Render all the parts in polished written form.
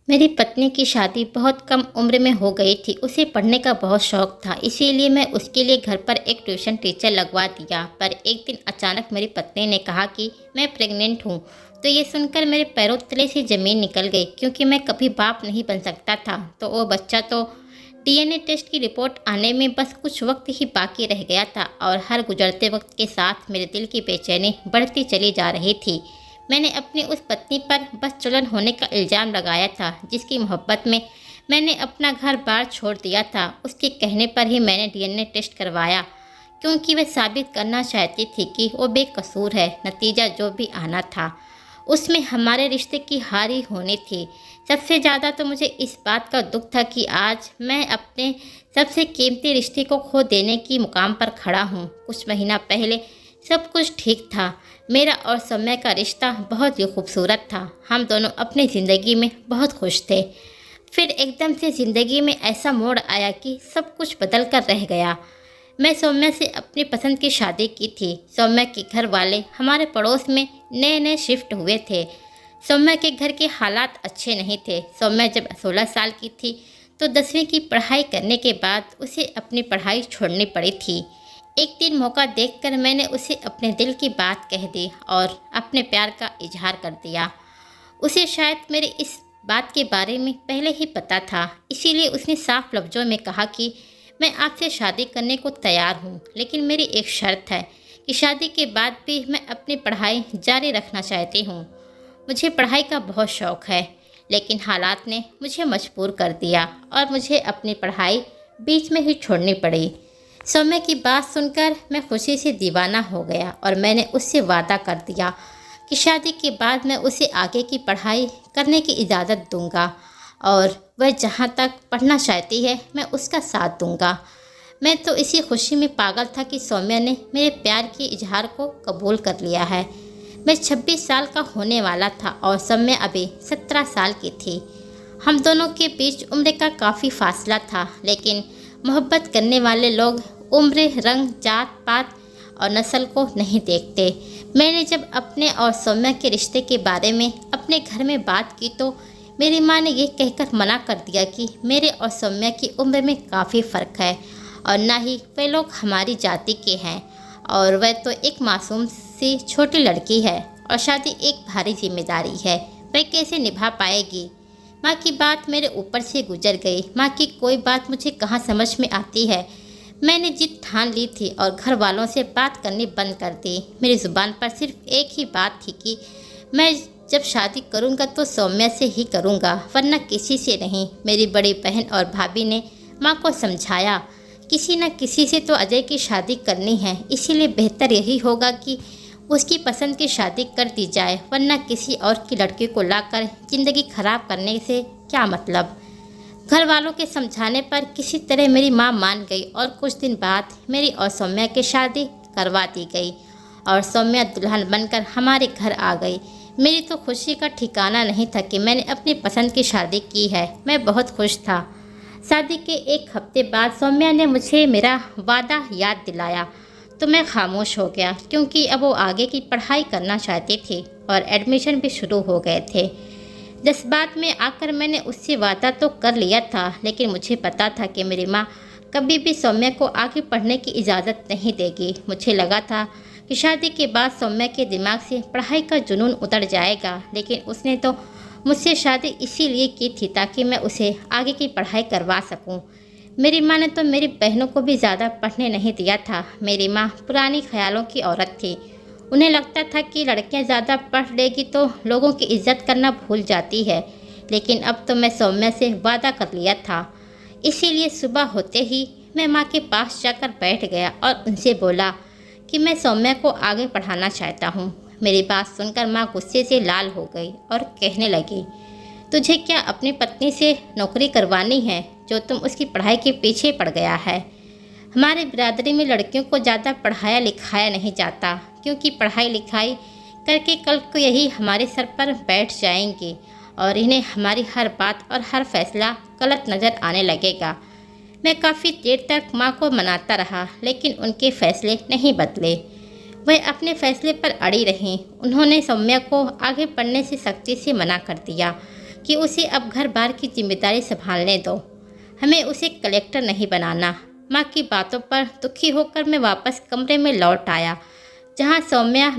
मेरी पत्नी की शादी बहुत कम उम्र में हो गई थी। उसे पढ़ने का बहुत शौक था, इसीलिए मैं उसके लिए घर पर एक ट्यूशन टीचर लगवा दिया। पर एक दिन अचानक मेरी पत्नी ने कहा कि मैं प्रेग्नेंट हूँ। तो ये सुनकर मेरे पैरों तले से ज़मीन निकल गई, क्योंकि मैं कभी बाप नहीं बन सकता था। तो वो बच्चा तो डीएनए टेस्ट की रिपोर्ट आने में बस कुछ वक्त ही बाकी रह गया था, और हर गुजरते वक्त के साथ मेरे दिल की बेचैनी बढ़ती चली जा रही थी। मैंने अपनी उस पत्नी पर बस चलन होने का इल्ज़ाम लगाया था, जिसकी मोहब्बत में मैंने अपना घर बार छोड़ दिया था। उसके कहने पर ही मैंने डीएनए टेस्ट करवाया, क्योंकि वह साबित करना चाहती थी कि वो बेकसूर है। नतीजा जो भी आना था, उसमें हमारे रिश्ते की हार ही होनी थी। सबसे ज़्यादा तो मुझे इस बात का दुख था कि आज मैं अपने सबसे कीमती रिश्ते को खो देने की मुकाम पर खड़ा हूँ। कुछ महीना पहले सब कुछ ठीक था। मेरा और सौम्या का रिश्ता बहुत ही खूबसूरत था। हम दोनों अपनी ज़िंदगी में बहुत खुश थे। फिर एकदम से ज़िंदगी में ऐसा मोड़ आया कि सब कुछ बदल कर रह गया। मैं सौम्या से अपनी पसंद की शादी की थी। सौम्या के घर वाले हमारे पड़ोस में नए नए शिफ्ट हुए थे। सौम्या के घर के हालात अच्छे नहीं थे। सौम्या जब 16 साल की थी तो 10वीं की पढ़ाई करने के बाद उसे अपनी पढ़ाई छोड़नी पड़ी थी। एक दिन मौका देखकर मैंने उसे अपने दिल की बात कह दी और अपने प्यार का इजहार कर दिया। उसे शायद मेरे इस बात के बारे में पहले ही पता था, इसीलिए उसने साफ लफ्ज़ों में कहा कि मैं आपसे शादी करने को तैयार हूँ, लेकिन मेरी एक शर्त है कि शादी के बाद भी मैं अपनी पढ़ाई जारी रखना चाहती हूँ। मुझे पढ़ाई का बहुत शौक़ है, लेकिन हालात ने मुझे मजबूर कर दिया और मुझे अपनी पढ़ाई बीच में ही छोड़नी पड़ी। सौम्या की बात सुनकर मैं खुशी से दीवाना हो गया और मैंने उससे वादा कर दिया कि शादी के बाद मैं उसे आगे की पढ़ाई करने की इजाज़त दूंगा, और वह जहाँ तक पढ़ना चाहती है मैं उसका साथ दूंगा। मैं तो इसी खुशी में पागल था कि सौम्या ने मेरे प्यार के इजहार को कबूल कर लिया है। मैं 26 साल का होने वाला था और सौम्या अभी 17 साल की थी। हम दोनों के बीच उम्र का काफ़ी फासला था, लेकिन मोहब्बत करने वाले लोग उम्र, रंग, जात पात और नस्ल को नहीं देखते। मैंने जब अपने और सौम्या के रिश्ते के बारे में अपने घर में बात की तो मेरी माँ ने ये कहकर मना कर दिया कि मेरे और सौम्या की उम्र में काफ़ी फ़र्क है और ना ही वे लोग हमारी जाति के हैं, और वह तो एक मासूम सी छोटी लड़की है और शादी एक भारी जिम्मेदारी है, वह कैसे निभा पाएगी। माँ की बात मेरे ऊपर से गुजर गई। माँ की कोई बात मुझे कहाँ समझ में आती है। मैंने जिद ठान ली थी और घर वालों से बात करनी बंद कर दी। मेरी ज़ुबान पर सिर्फ एक ही बात थी कि मैं जब शादी करूंगा तो सौम्या से ही करूंगा, वरना किसी से नहीं। मेरी बड़ी बहन और भाभी ने माँ को समझाया, किसी न किसी से तो अजय की शादी करनी है, इसीलिए बेहतर यही होगा कि उसकी पसंद की शादी कर दी जाए, वरना किसी और की लड़की को लाकर ज़िंदगी ख़राब करने से क्या मतलब। घर वालों के समझाने पर किसी तरह मेरी माँ मान गई और कुछ दिन बाद मेरी और सौम्या की शादी करवा दी गई और सौम्या दुल्हन बनकर हमारे घर आ गई। मेरी तो खुशी का ठिकाना नहीं था कि मैंने अपनी पसंद की शादी की है। मैं बहुत खुश था। शादी के एक हफ्ते बाद सौम्या ने मुझे मेरा वादा याद दिलाया तो मैं खामोश हो गया, क्योंकि अब वो आगे की पढ़ाई करना चाहती थी और एडमिशन भी शुरू हो गए थे। जज्बात में आकर मैंने उससे वादा तो कर लिया था, लेकिन मुझे पता था कि मेरी माँ कभी भी सौम्या को आगे पढ़ने की इजाज़त नहीं देगी। मुझे लगा था कि शादी के बाद सौम्या के दिमाग से पढ़ाई का जुनून उतर जाएगा, लेकिन उसने तो मुझसे शादी इसीलिए की थी ताकि मैं उसे आगे की पढ़ाई करवा सकूं। मेरी माँ ने तो मेरी बहनों को भी ज़्यादा पढ़ने नहीं दिया था। मेरी माँ पुरानी ख्यालों की औरत थी। उन्हें लगता था कि लड़कियां ज़्यादा पढ़ लेगी तो लोगों की इज्जत करना भूल जाती है, लेकिन अब तो मैं सौम्या से वादा कर लिया था। इसीलिए सुबह होते ही मैं माँ के पास जाकर बैठ गया और उनसे बोला कि मैं सौम्या को आगे पढ़ाना चाहता हूँ। मेरी बात सुनकर माँ गुस्से से लाल हो गई और कहने लगी, तुझे क्या अपनी पत्नी से नौकरी करवानी है जो तुम उसकी पढ़ाई के पीछे पड़ गया है। हमारे बिरादरी में लड़कियों को ज़्यादा पढ़ाया लिखाया नहीं जाता, क्योंकि पढ़ाई लिखाई करके कल को यही हमारे सर पर बैठ जाएंगी और इन्हें हमारी हर बात और हर फैसला गलत नज़र आने लगेगा। मैं काफ़ी देर तक माँ को मनाता रहा, लेकिन उनके फैसले नहीं बदले। वह अपने फैसले पर अड़ी रहीं। उन्होंने सौम्या को आगे पढ़ने से सख्ती से मना कर दिया, कि उसे अब घर बार की जिम्मेदारी संभालने दो, हमें उसे कलेक्टर नहीं बनाना। माँ की बातों पर दुखी होकर मैं वापस कमरे में लौट आया, जहाँ सौम्या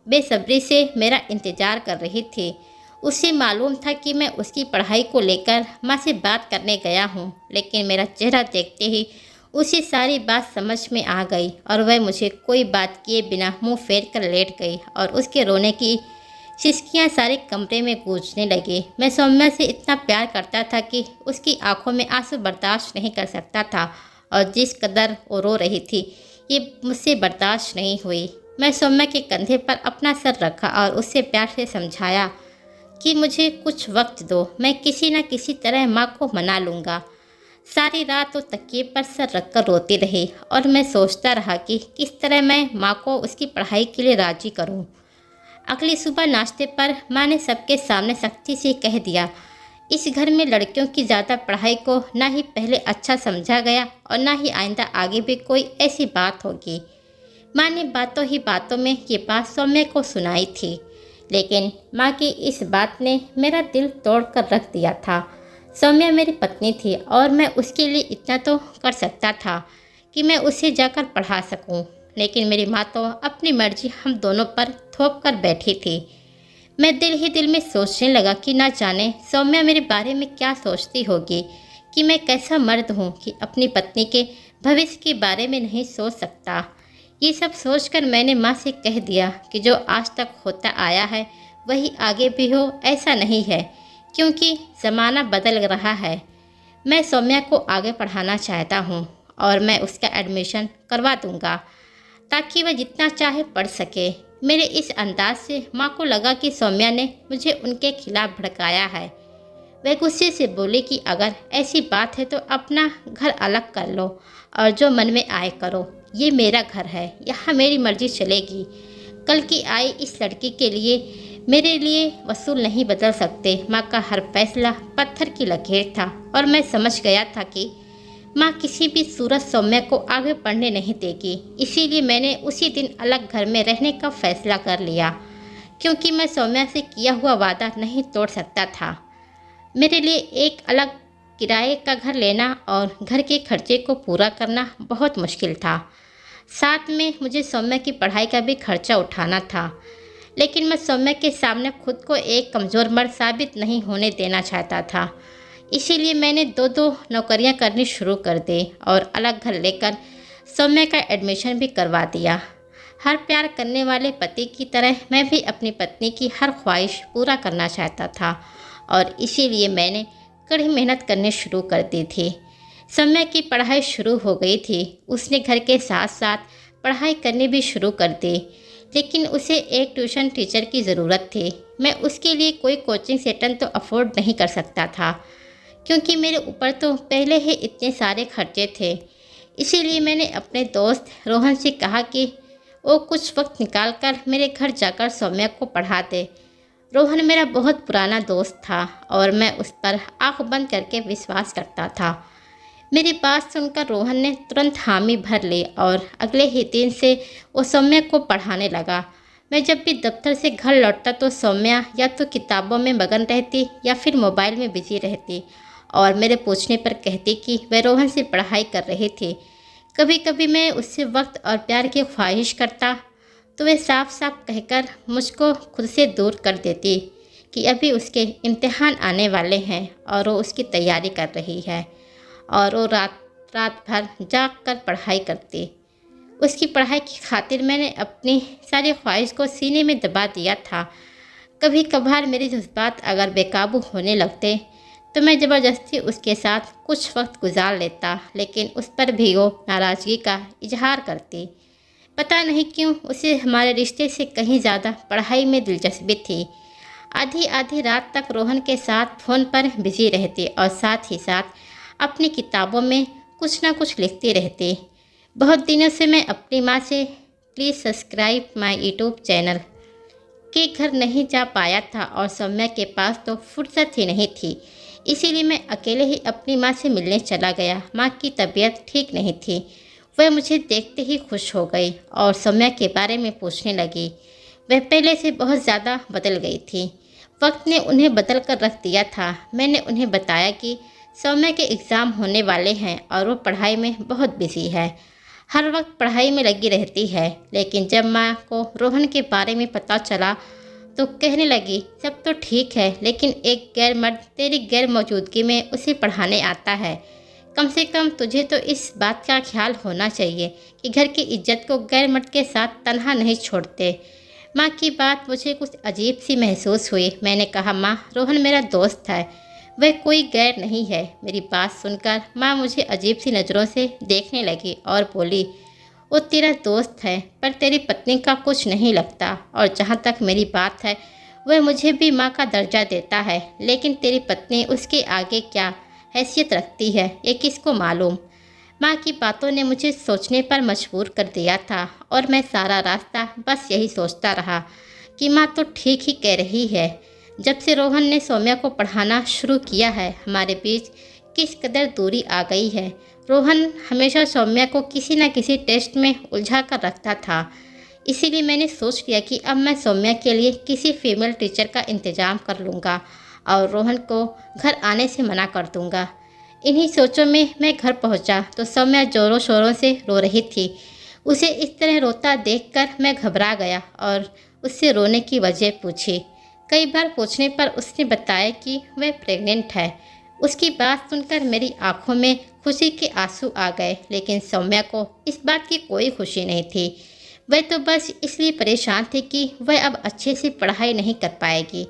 बेसब्री से मेरा इंतज़ार कर रही थी। उसे मालूम था कि मैं उसकी पढ़ाई को लेकर माँ से बात करने गया हूँ, लेकिन मेरा चेहरा देखते ही उसे सारी बात समझ में आ गई और वह मुझे कोई बात किए बिना मुंह फेर कर लेट गई और उसके रोने की सिसकियाँ सारे कमरे में गूंजने लगी। मैं सौम्या से इतना प्यार करता था कि उसकी आंखों में आंसू बर्दाश्त नहीं कर सकता था, और जिस कदर वो रो रही थी ये मुझसे बर्दाश्त नहीं हुई। मैं सौम्या के कंधे पर अपना सर रखा और उससे प्यार से समझाया कि मुझे कुछ वक्त दो, मैं किसी न किसी तरह माँ को मना लूँगा। सारी रात वो तकिए पर सर रखकर रोती रही और मैं सोचता रहा कि किस तरह मैं माँ को उसकी पढ़ाई के लिए राज़ी करूँ। अगली सुबह नाश्ते पर माँ ने सबके सामने सख्ती से कह दिया, इस घर में लड़कियों की ज़्यादा पढ़ाई को ना ही पहले अच्छा समझा गया और ना ही आइंदा आगे भी कोई ऐसी बात होगी। माँ ने बातों ही बातों में ये बात सौम्या को सुनाई थी, लेकिन माँ की इस बात ने मेरा दिल तोड़ कर रख दिया था। सौम्या मेरी पत्नी थी और मैं उसके लिए इतना तो कर सकता था कि मैं उसे जाकर पढ़ा सकूं, लेकिन मेरी माँ तो अपनी मर्जी हम दोनों पर थोप कर बैठी थी। मैं दिल ही दिल में सोचने लगा कि ना जाने सौम्या मेरे बारे में क्या सोचती होगी, कि मैं कैसा मर्द हूँ कि अपनी पत्नी के भविष्य के बारे में नहीं सोच सकता। ये सब सोचकर मैंने माँ से कह दिया कि जो आज तक होता आया है वही आगे भी हो, ऐसा नहीं है, क्योंकि ज़माना बदल रहा है। मैं सौम्या को आगे पढ़ाना चाहता हूँ और मैं उसका एडमिशन करवा दूँगा ताकि वह जितना चाहे पढ़ सके। मेरे इस अंदाज से माँ को लगा कि सौम्या ने मुझे उनके खिलाफ भड़काया है। वह गुस्से से बोली कि अगर ऐसी बात है तो अपना घर अलग कर लो और जो मन में आए करो, ये मेरा घर है, यहाँ मेरी मर्जी चलेगी। कल की आई इस लड़की के लिए मेरे लिए वसूल नहीं बदल सकते। माँ का हर फैसला पत्थर की लकीर था और मैं समझ गया था कि माँ किसी भी सूरत सौम्या को आगे पढ़ने नहीं देगी। इसीलिए मैंने उसी दिन अलग घर में रहने का फैसला कर लिया, क्योंकि मैं सौम्या से किया हुआ वादा नहीं तोड़ सकता था। मेरे लिए एक अलग किराए का घर लेना और घर के खर्चे को पूरा करना बहुत मुश्किल था। साथ में मुझे सौम्या की पढ़ाई का भी खर्चा उठाना था, लेकिन मैं सौम्या के सामने खुद को एक कमज़ोर मर्द साबित नहीं होने देना चाहता था। इसीलिए मैंने दो दो नौकरियां करनी शुरू कर दी और अलग घर लेकर सौम्या का एडमिशन भी करवा दिया। हर प्यार करने वाले पति की तरह मैं भी अपनी पत्नी की हर ख्वाहिश पूरा करना चाहता था और इसीलिए मैंने कड़ी मेहनत करनी शुरू कर दी थी। सौम्या की पढ़ाई शुरू हो गई थी। उसने घर के साथ साथ पढ़ाई करनी भी शुरू कर दी, लेकिन उसे एक ट्यूशन टीचर की ज़रूरत थी। मैं उसके लिए कोई कोचिंग सेंटर तो अफोर्ड नहीं कर सकता था, क्योंकि मेरे ऊपर तो पहले ही इतने सारे खर्चे थे। इसीलिए मैंने अपने दोस्त रोहन से कहा कि वो कुछ वक्त निकाल कर मेरे घर जाकर सौम्या को पढ़ा दे। रोहन मेरा बहुत पुराना दोस्त था और मैं उस पर आँख बंद करके विश्वास करता था। मेरी बात सुनकर रोहन ने तुरंत हामी भर ली और अगले ही दिन से वो सौम्या को पढ़ाने लगा। मैं जब भी दफ्तर से घर लौटता तो सौम्या या तो किताबों में मगन रहती या फिर मोबाइल में बिजी रहती और मेरे पूछने पर कहती कि वह रोहन से पढ़ाई कर रही थी। कभी कभी मैं उससे वक्त और प्यार की ख्वाहिश करता तो वह साफ साफ कहकर मुझको खुद से दूर कर देती कि अभी उसके इम्तिहान आने वाले हैं और वो उसकी तैयारी कर रही है, और वो रात रात भर जाग कर पढ़ाई करती। उसकी पढ़ाई की खातिर मैंने अपनी सारी ख्वाहिश को सीने में दबा दिया था। कभी कभार मेरे जज्बात अगर बेकाबू होने लगते तो मैं ज़बरदस्ती उसके साथ कुछ वक्त गुजार लेता, लेकिन उस पर भी वो नाराज़गी का इजहार करती। पता नहीं क्यों उसे हमारे रिश्ते से कहीं ज़्यादा पढ़ाई में दिलचस्पी थी। आधी आधी रात तक रोहन के साथ फ़ोन पर बिजी रहती और साथ ही साथ अपनी किताबों में कुछ ना कुछ लिखती रहती। बहुत दिनों से मैं अपनी माँ से please subscribe my YouTube channel के घर नहीं जा पाया था और सौम्या के पास तो फुर्सत ही नहीं थी। इसीलिए मैं अकेले ही अपनी माँ से मिलने चला गया। माँ की तबीयत ठीक नहीं थी। वह मुझे देखते ही खुश हो गई और सौम्या के बारे में पूछने लगी। वह पहले से बहुत ज़्यादा बदल गई थी। वक्त ने उन्हें बदल कर रख दिया था। मैंने उन्हें बताया कि सौम्या के एग्ज़ाम होने वाले हैं और वो पढ़ाई में बहुत बिजी है, हर वक्त पढ़ाई में लगी रहती है। लेकिन जब माँ को रोहन के बारे में पता चला तो कहने लगी, सब तो ठीक है, लेकिन एक गैर मर्द तेरी गैर मौजूदगी में उसे पढ़ाने आता है। कम से कम तुझे तो इस बात का ख्याल होना चाहिए कि घर की इज्जत को गैर मर्द के साथ तन्हा नहीं छोड़ते। माँ की बात मुझे कुछ अजीब सी महसूस हुई। मैंने कहा, माँ, रोहन मेरा दोस्त है, वह कोई गैर नहीं है। मेरी बात सुनकर माँ मुझे अजीब सी नज़रों से देखने लगी और बोली, वो तेरा दोस्त है पर तेरी पत्नी का कुछ नहीं लगता, और जहाँ तक मेरी बात है वह मुझे भी माँ का दर्जा देता है, लेकिन तेरी पत्नी उसके आगे क्या हैसियत रखती है ये किसको मालूम। माँ की बातों ने मुझे सोचने पर मजबूर कर दिया था और मैं सारा रास्ता बस यही सोचता रहा कि माँ तो ठीक ही कह रही है। जब से रोहन ने सौम्या को पढ़ाना शुरू किया है, हमारे बीच किस कदर दूरी आ गई है। रोहन हमेशा सौम्या को किसी न किसी टेस्ट में उलझा कर रखता था, इसीलिए मैंने सोच लिया कि अब मैं सौम्या के लिए किसी फीमेल टीचर का इंतज़ाम कर लूँगा और रोहन को घर आने से मना कर दूँगा। इन्हीं सोचों में मैं घर पहुँचा तो सौम्या ज़ोरों शोरों से रो रही थी। उसे इस तरह रोता देखकर मैं घबरा गया और उससे रोने की वजह पूछी। कई बार पूछने पर उसने बताया कि वह प्रेग्नेंट है। उसकी बात सुनकर मेरी आंखों में खुशी के आंसू आ गए, लेकिन सौम्या को इस बात की कोई खुशी नहीं थी। वह तो बस इसलिए परेशान थी कि वह अब अच्छे से पढ़ाई नहीं कर पाएगी।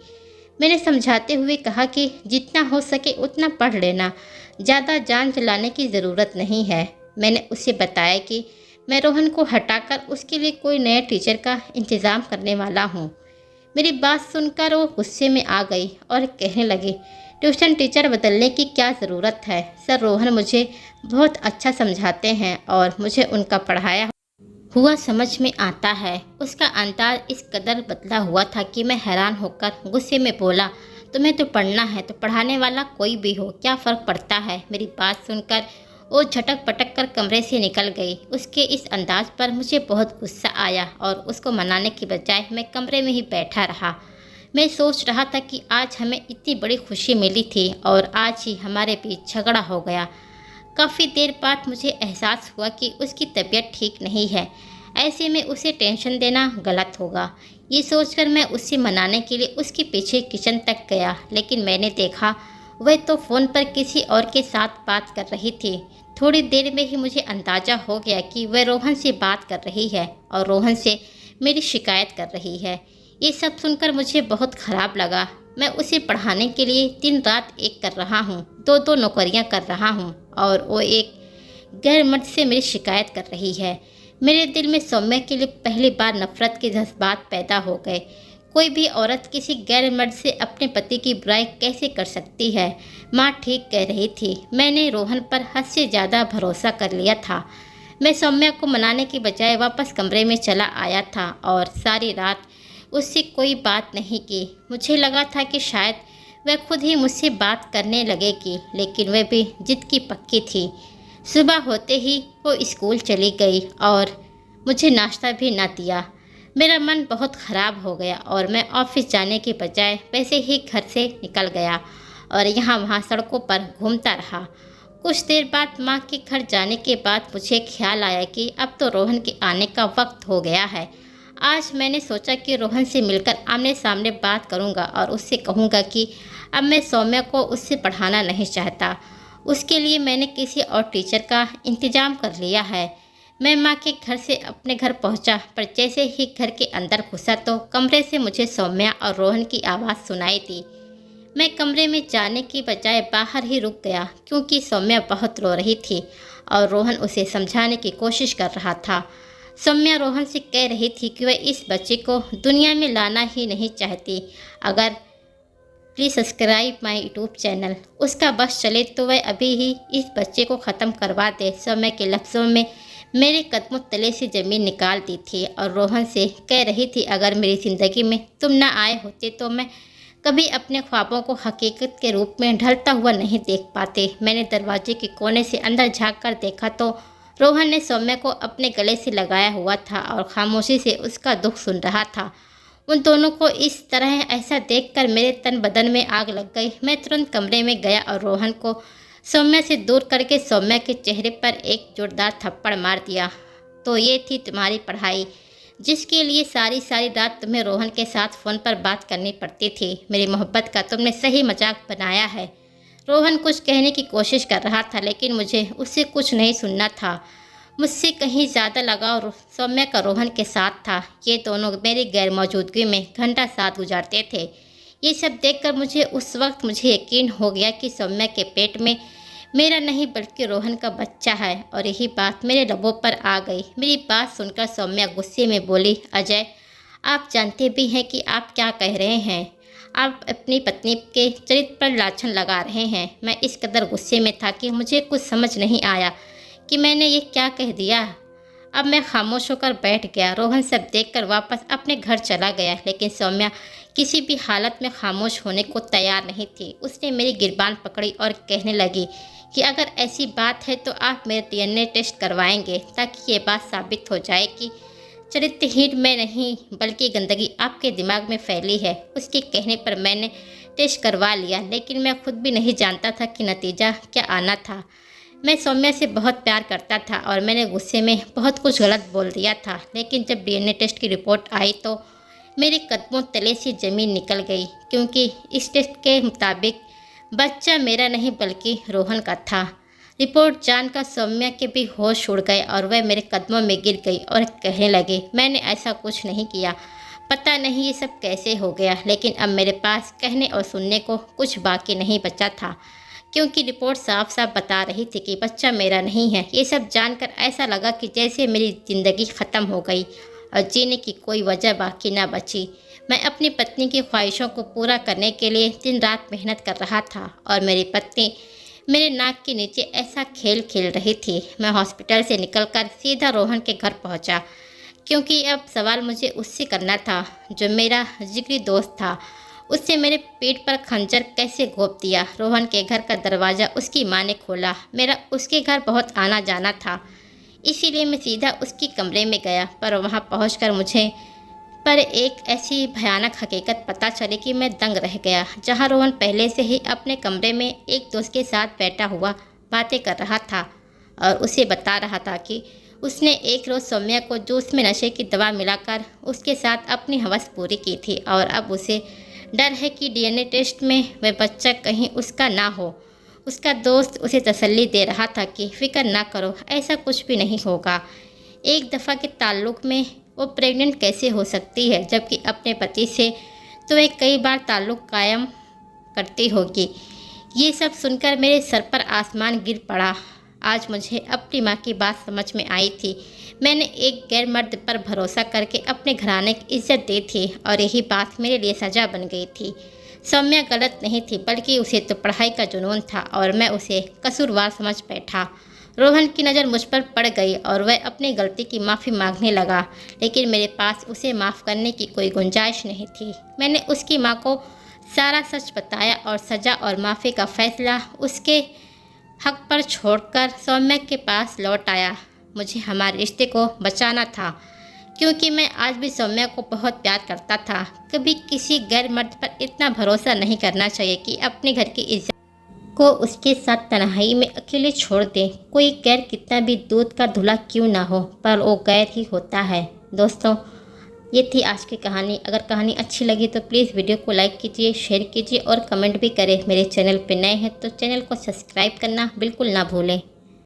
मैंने समझाते हुए कहा कि जितना हो सके उतना पढ़ लेना, ज़्यादा जान चलाने की ज़रूरत नहीं है। मैंने उसे बताया कि मैं रोहन को हटाकर उसके लिए कोई नए टीचर का इंतज़ाम करने वाला हूँ। मेरी बात सुनकर वो गुस्से में आ गई और कहने लगी, ट्यूशन टीचर बदलने की क्या ज़रूरत है। सर रोहन मुझे बहुत अच्छा समझाते हैं और मुझे उनका पढ़ाया हुआ समझ में आता है। उसका अंदाज इस कदर बदला हुआ था कि मैं हैरान होकर गुस्से में बोला, तुम्हें तो पढ़ना है तो पढ़ाने वाला कोई भी हो, क्या फ़र्क पड़ता है। मेरी बात सुनकर वो झटक पटक कर कमरे से निकल गई। उसके इस अंदाज पर मुझे बहुत गुस्सा आया और उसको मनाने की बजाय मैं कमरे में ही बैठा रहा। मैं सोच रहा था कि आज हमें इतनी बड़ी खुशी मिली थी और आज ही हमारे बीच झगड़ा हो गया। काफ़ी देर बाद मुझे एहसास हुआ कि उसकी तबीयत ठीक नहीं है, ऐसे में उसे टेंशन देना गलत होगा। ये सोचकर मैं उसे मनाने के लिए उसके पीछे किचन तक गया, लेकिन मैंने देखा वह तो फ़ोन पर किसी और के साथ बात कर रही थी। थोड़ी देर में ही मुझे अंदाज़ा हो गया कि वह रोहन से बात कर रही है और रोहन से मेरी शिकायत कर रही है। ये सब सुनकर मुझे बहुत ख़राब लगा। मैं उसे पढ़ाने के लिए दिन रात एक कर रहा हूँ, दो नौकरियाँ कर रहा हूँ और वो एक गैर मर्द से मेरी शिकायत कर रही है। मेरे दिल में सौम्या के लिए पहली बार नफ़रत के जज्बात पैदा हो गए। कोई भी औरत किसी गैर मर्द से अपने पति की बुराई कैसे कर सकती है। माँ ठीक कह रही थी, मैंने रोहन पर हद से ज़्यादा भरोसा कर लिया था। मैं सौम्या को मनाने की बजाय वापस कमरे में चला आया था और सारी रात उससे कोई बात नहीं की। मुझे लगा था कि शायद वह खुद ही मुझसे बात करने लगेगी, लेकिन वह भी जिद की पक्की थी। सुबह होते ही वो स्कूल चली गई और मुझे नाश्ता भी ना दिया। मेरा मन बहुत ख़राब हो गया और मैं ऑफिस जाने के बजाय वैसे ही घर से निकल गया और यहाँ वहाँ सड़कों पर घूमता रहा। कुछ देर बाद माँ के घर जाने के बाद मुझे ख्याल आया कि अब तो रोहन के आने का वक्त हो गया है। आज मैंने सोचा कि रोहन से मिलकर आमने सामने बात करूँगा और उससे कहूँगा कि अब मैं सौम्या को उससे पढ़ाना नहीं चाहता। उसके लिए मैंने किसी और टीचर का इंतज़ाम कर लिया है। मैं माँ के घर से अपने घर पहुँचा, पर जैसे ही घर के अंदर घुसा तो कमरे से मुझे सौम्या और रोहन की आवाज़ सुनाई दी। मैं कमरे में जाने की बजाय बाहर ही रुक गया, क्योंकि सौम्या बहुत रो रही थी और रोहन उसे समझाने की कोशिश कर रहा था। सौम्या रोहन से कह रही थी कि वह इस बच्चे को दुनिया में लाना ही नहीं चाहती। अगर please subscribe my YouTube channel. उसका बस चले तो वह अभी ही इस बच्चे को ख़त्म करवा दे। सौम्या के लफ्ज़ों में मेरे कदमों तले से ज़मीन निकाल दी थी और रोहन से कह रही थी, अगर मेरी ज़िंदगी में तुम ना आए होते तो मैं कभी अपने ख्वाबों को हकीकत के रूप में ढलता हुआ नहीं देख पाते। मैंने दरवाजे के कोने से अंदर झाँक कर देखा तो रोहन ने सौम्या को अपने गले से लगाया हुआ था और खामोशी से उसका दुख सुन रहा था। उन दोनों को इस तरह ऐसा देखकर मेरे तन बदन में आग लग गई। मैं तुरंत कमरे में गया और रोहन को सौम्या से दूर करके सौम्या के चेहरे पर एक जोरदार थप्पड़ मार दिया। तो ये थी तुम्हारी पढ़ाई, जिसके लिए सारी सारी रात तुम्हें रोहन के साथ फ़ोन पर बात करनी पड़ती थी। मेरी मोहब्बत का तुमने सही मजाक बनाया है। रोहन कुछ कहने की कोशिश कर रहा था, लेकिन मुझे उससे कुछ नहीं सुनना था। मुझसे कहीं ज़्यादा लगाव सौम्या का रोहन के साथ था। ये दोनों मेरी गैर मौजूदगी में घंटा साथ गुजारते थे। ये सब देखकर मुझे यकीन हो गया कि सौम्या के पेट में मेरा नहीं बल्कि रोहन का बच्चा है। और यही बात मेरे लबों पर आ गई। मेरी बात सुनकर सौम्या गुस्से में बोली, अजय, आप जानते भी हैं कि आप क्या कह रहे हैं। आप अपनी पत्नी के चरित्र पर लाछन लगा रहे हैं। मैं इस कदर गुस्से में था कि मुझे कुछ समझ नहीं आया कि मैंने ये क्या कह दिया। अब मैं खामोश होकर बैठ गया। रोहन सब देखकर वापस अपने घर चला गया, लेकिन सौम्या किसी भी हालत में खामोश होने को तैयार नहीं थी। उसने मेरी गिरबान पकड़ी और कहने लगी कि अगर ऐसी बात है तो आप मेरे DNA टेस्ट करवाएंगे, ताकि ये बात साबित हो जाए कि चरित्रहीन मैं नहीं बल्कि गंदगी आपके दिमाग में फैली है। उसके कहने पर मैंने टेस्ट करवा लिया, लेकिन मैं खुद भी नहीं जानता था कि नतीजा क्या आना था। मैं सौम्या से बहुत प्यार करता था और मैंने गुस्से में बहुत कुछ गलत बोल दिया था। लेकिन जब DNA टेस्ट की रिपोर्ट आई तो मेरे कदमों तले से ज़मीन निकल गई, क्योंकि इस टेस्ट के मुताबिक बच्चा मेरा नहीं बल्कि रोहन का था। रिपोर्ट जानकर सौम्या के भी होश उड़ गए और वह मेरे कदमों में गिर गई और कहने लगे, मैंने ऐसा कुछ नहीं किया, पता नहीं ये सब कैसे हो गया। लेकिन अब मेरे पास कहने और सुनने को कुछ बाकी नहीं बचा था, क्योंकि रिपोर्ट साफ साफ बता रही थी कि बच्चा मेरा नहीं है। ये सब जानकर ऐसा लगा कि जैसे मेरी ज़िंदगी ख़त्म हो गई और जीने की कोई वजह बाकी ना बची। मैं अपनी पत्नी की ख्वाहिशों को पूरा करने के लिए दिन रात मेहनत कर रहा था और मेरी पत्नी मेरे नाक के नीचे ऐसा खेल खेल रही थी। मैं हॉस्पिटल से निकलकर सीधा रोहन के घर पहुंचा, क्योंकि अब सवाल मुझे उससे करना था जो मेरा जिगरी दोस्त था। उससे मेरे पेट पर खंजर कैसे घोंप दिया। रोहन के घर का दरवाज़ा उसकी माँ ने खोला। मेरा उसके घर बहुत आना जाना था, इसीलिए मैं सीधा उसके कमरे में गया। पर वहाँ पहुँचकर मुझे एक ऐसी भयानक हकीकत पता चली कि मैं दंग रह गया। जहाँ रोहन पहले से ही अपने कमरे में एक दोस्त के साथ बैठा हुआ बातें कर रहा था और उसे बता रहा था कि उसने एक रोज़ सौम्या को जूस में नशे की दवा मिलाकर उसके साथ अपनी हवस पूरी की थी और अब उसे डर है कि DNA टेस्ट में वह बच्चा कहीं उसका ना हो। उसका दोस्त उसे तसल्ली दे रहा था कि फिक्र ना करो, ऐसा कुछ भी नहीं होगा। एक दफ़ा के ताल्लुक़ में वो प्रेग्नेंट कैसे हो सकती है, जबकि अपने पति से तो वह कई बार ताल्लुक़ कायम करती होगी। ये सब सुनकर मेरे सर पर आसमान गिर पड़ा। आज मुझे अपनी माँ की बात समझ में आई थी। मैंने एक गैर मर्द पर भरोसा करके अपने घराने की इज्जत दी थी और यही बात मेरे लिए सज़ा बन गई थी। सौम्या गलत नहीं थी, बल्कि उसे तो पढ़ाई का जुनून था और मैं उसे कसूरवार समझ बैठा। रोहन की नज़र मुझ पर पड़ गई और वह अपनी गलती की माफ़ी मांगने लगा, लेकिन मेरे पास उसे माफ़ करने की कोई गुंजाइश नहीं थी। मैंने उसकी माँ को सारा सच बताया और सज़ा और माफ़ी का फ़ैसला उसके हक पर छोड़कर सौम्या के पास लौट आया। मुझे हमारे रिश्ते को बचाना था, क्योंकि मैं आज भी सौम्या को बहुत प्यार करता था। कभी किसी गैर मर्द पर इतना भरोसा नहीं करना चाहिए कि अपने घर की इज्जत को उसके साथ तन्हाई में अकेले छोड़ दें। कोई गैर कितना भी दूध का धुला क्यों ना हो, पर वो गैर ही होता है। दोस्तों, ये थी आज की कहानी। अगर कहानी अच्छी लगी तो प्लीज़ वीडियो को लाइक कीजिए, शेयर कीजिए और कमेंट भी करें। मेरे चैनल पर नए हैं तो चैनल को सब्सक्राइब करना बिल्कुल ना भूलें।